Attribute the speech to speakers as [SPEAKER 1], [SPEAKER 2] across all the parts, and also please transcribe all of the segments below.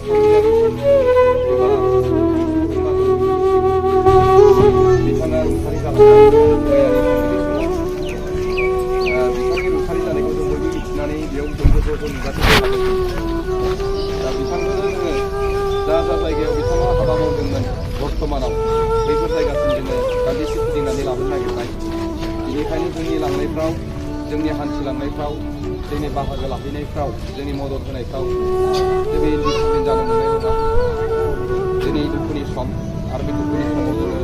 [SPEAKER 1] बिथाङा रुंसारि जालांनाय गयारि बिथांनि रुंसारि जानायखौ जों बयबो मिथिनानै बेयाव बयबो ज' ज' नुजाथिनो हादों। दा बिथांखौनो जोङो जा जायगायाव बिथाङा हाबा मावदोंमोन बर्थमानाव बैफोर जायगासिम जोङो दान्दिसे फिदिंनानै लाबोनो नागिरनाय। बेनिखायनो जोंनि लांनायफ्राव, जोंनि हान्थिलांनायफ्राव, जोंनि बाहागो लाहैनायफ्राव, जोंनि मदद होनायफ्राव जेबो इनडिसिप्लिन जानो मोननाय नङा। दिनै दुखुनि सम, आरो बे दुखुनि समाव जोङो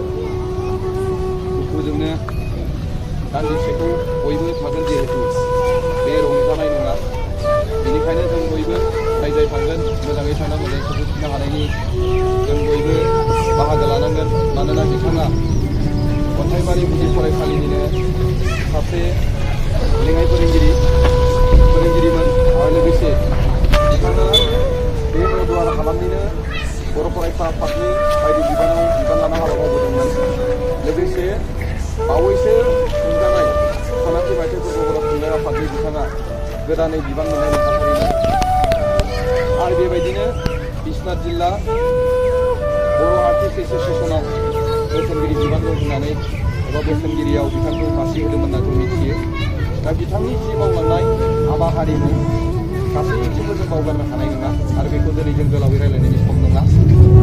[SPEAKER 1] दुखुजोंनो दान्दिसेखौ बयबो थागोन, जिहेतु बे रंजानाय नङा। बेनिखायनो जों बयबो जाय जाय थांगोन मोजाङै थांना मोजाङै सफैफिननो हानायनि जों बयबो बाहागो लानांगोन। मानोना बिथाङा अन्थाइबारि गुदि फरायसालिनिनो सासे लेङाइ फोरोंगिरिमोन, आरो लोगोसे बिथाङा बे नौदुवार हालामनिनो बर' फरायसा आफादनि बायदि बिबान लाना हाबा मावबोदोंमोन। लोगोसे बावैसो खुंजानाय सनाथि मायथाइ फोरबो बर' थुनलाइ आफादनि बिथाङा गोदानै बिबान मोननाय नेहाथारिमोन। आरो बेबायदिनो बिश्वनाथ जिल्ला बर' आर्टिस्ट एस'सियेसनाव बोसोनगिरि बिबान दं होननानै एबा बोसोनगिरियाव बिथांखौ मासि होदोंमोन होनना जों मिथियो। दा बिथांनि जि मावलांनाय हाबा हारिमु गासैखौबो जों बावगारनो हानाय नङा, आरो बेखौ दिनै जों गोलावै रायलायनायनि सम नङा।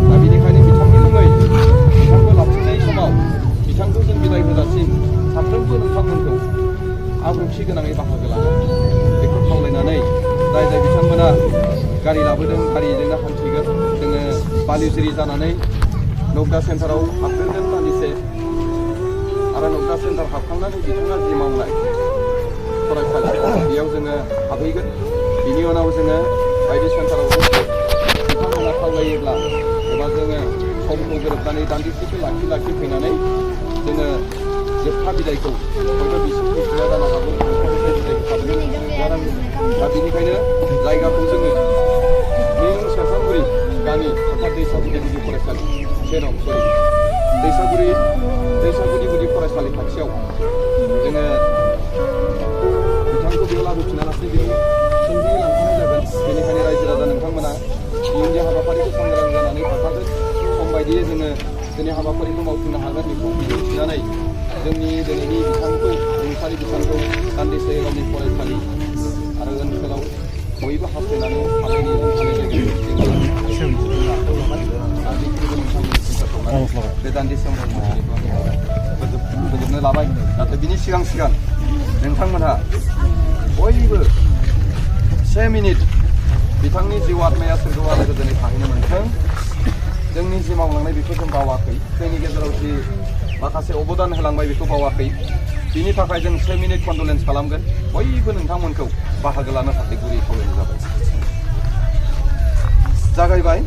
[SPEAKER 1] दा बेनिखायनो बिथांनि मुङै बिथांखौ लाबोफिननाय समाव बिथांखौ जों बिदाय होजासिम साफ्रोमबो नोंथांमोनखौ आब्रुथि गोनाङै बाहागो लागोन बेखौ खावलायनानै जाय बिथांमोना गारि लाबोदों गारिजोंनो हान्थिगोन। जोङो बालिजिरि जानानै नौका सेन्टाराव हाबग्रोगोन दान्दिसे, आरो नौका सेन्टार हाबखांनानै बिथाङा जि मावनाय फरायसालि बेयाव जोङो हाबहैगोन। बिनि उनाव जोङो बायदि सेन्टाराव बिथांमोना खावलायोब्ला एबा जोङो समखौ गोरोबनानै दान्दिसेखौ लाखि फैनानै जोङो जोबथा बिदायखौ बयबो बिसिनि सुबिदा जानो हागौ, दा बेनिखायनो जायगाखौ जोङो निउ सेरफांगुरि गामि अर्थात दैसागुरि गुदि फरायसालि दैसागुरि गुदि फरायसालि खाथियाव जोङो बिथांखौ बेयाव लाबोफिनालासे बेयाव सोंदियै लांफानाय जागोन। बेनिखायनो रायजो राजा नोंथांमोना इयुननि हाबाफारिखौ सांग्रां जानानै थाफागोन। सम बायदियै जोङो दिनै हाबाफारिखौ मावफुंनो हागोन बेखौ मिजिंथिनानै जोंनि दिनैनि बिथांखौ रुंसारि बिथांखौ दान्दिसे गावनि फरायसालि आरो ओनसोलाव बयबो हास्थायनानै थानायनि बे दान्दिसे फोजोबनो लाबाय। नाथाय बिनि सिगां नोंथांमोनहा बयबो 1 मिनिट बिथांनि जिउ आत्माया सोरगोआव आलो गोजोनै थाहैनो मोनथों। जोंनि जि मावलांनाय बेखौ जों बावाखै, जोंनि गेजेराव जि माखासे अबदान होलांबाय बेखौ बावाखै। बिनि थाखाय जों 1 मिनिट कन्डलेन्स खालामगोन। बयबो नोंथांमोनखौ बाहागो लानो थाखाय गुरै खावलायनाय जाबाय। जागायबाय।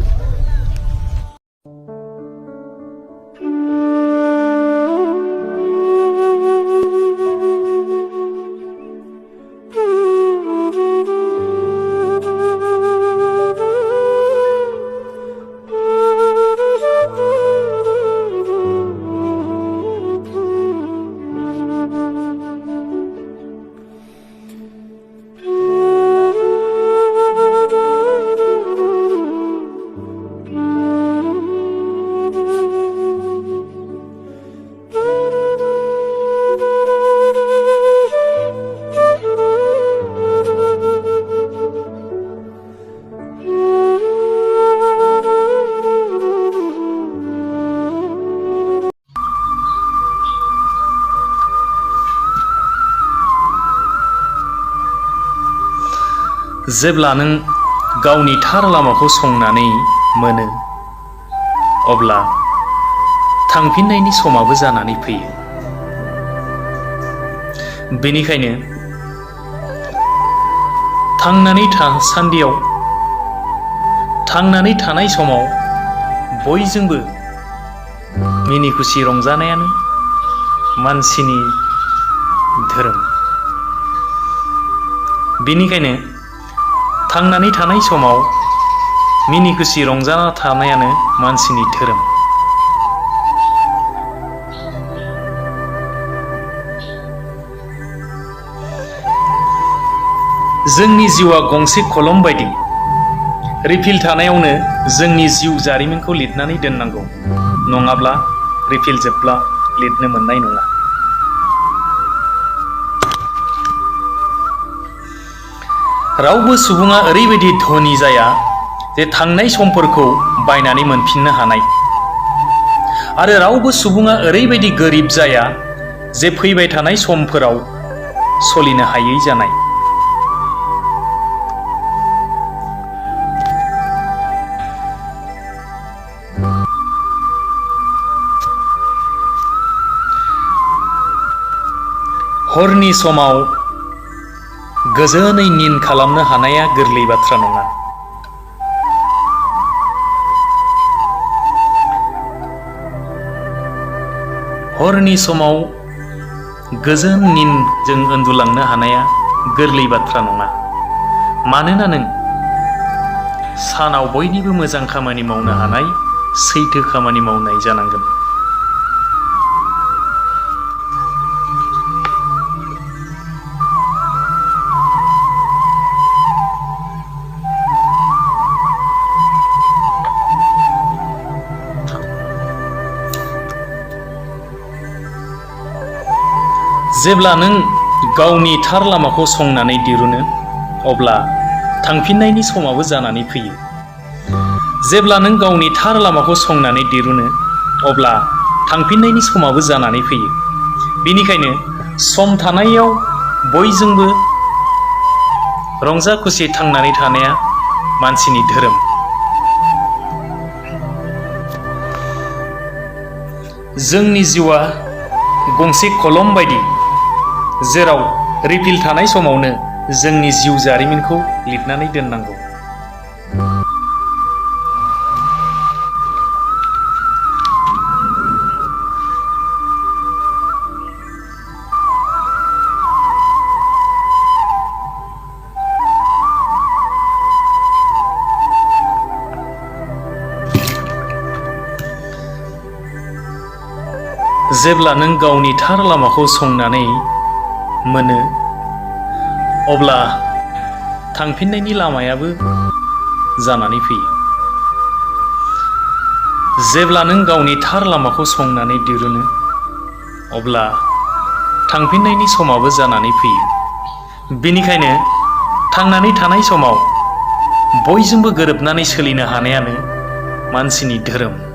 [SPEAKER 2] जेब्ला नों गावनि थार लामाखौ संनानै मोनो, अब्ला थांफिननायनि समाबो जानानै फैयो। बेनिखायनो थांनानै थासान्दियाव, थांनानै थानाय समाव बयजोंबो मिनि खुसि रंजानायानो मानसिनि धोरोम। बेनिखायनो थांनानै थानाय समाव मिनि खुसि रंजाना थानायानो मानसिनि धोरोम। जोंनि जिउआ गंसे कलम बायदि, रिफिल थानायावनो जोंनि जिउ जारिमिनखौ लिरनानै दोननांगौ, नङाब्ला रिफिल जोबब्ला लिरनो मोननाय नङा। रावबो सुबुङा ओरैबायदि धनी जाया जे थांनाय समफोरखौ बायनानै मोनफिननो हानाय, आरो रावबो सुबुङा ओरैबायदि गोरिब जाया जे फैबाय थानाय समफोराव सोलिनो हायै जानाय। हरनि समाव गोजोनै निन खालामनो हानाया गोरलै बाथ्रा नङा। हरनि समाव गोजोन निनजों उन्दुलांनो हानाया गोरलै बाथ्रा नङा, मानोना नों सानाव बयनिबो मोजां खामानि मावनो हानाय सैथो खामानि मावनाय जानांगोन। जेब्ला नों गावनि थार लामाखौ संनानै दिरुनो, अब्ला थांफिननायनि समाबो जानानै फैयो। जेब्ला नों गावनि थार लामाखौ संनानै दिरुनो, अब्ला थांफिननायनि समाबो जानानै फैयो। बेनिखायनो सम थानायाव बयजोंबो रंजा खुसि थांनानै थानाया मानसिनि धोरोम। जोंनि जिउआ गंसे कलम बायदि, जेराव रिफिल थानाय समावनो जोंनि जिउ जारिमिनखौ लिरनानै दोननांगौ। जेब्ला नों गावनि थार लामाखौ संनानै मोनो, अब्ला थांफिननायनि लामायाबो जानानै फैयो। जेब्ला नों गावनि थार लामाखौ संनानै दिरुनो, अब्ला थांफिननायनि समाबो जानानै फैयो। बेनिखायनो थांनानै थानाय समाव बयजोंबो गोरोबनानै सोलिनो हानायानो मानसिनि धोरोम।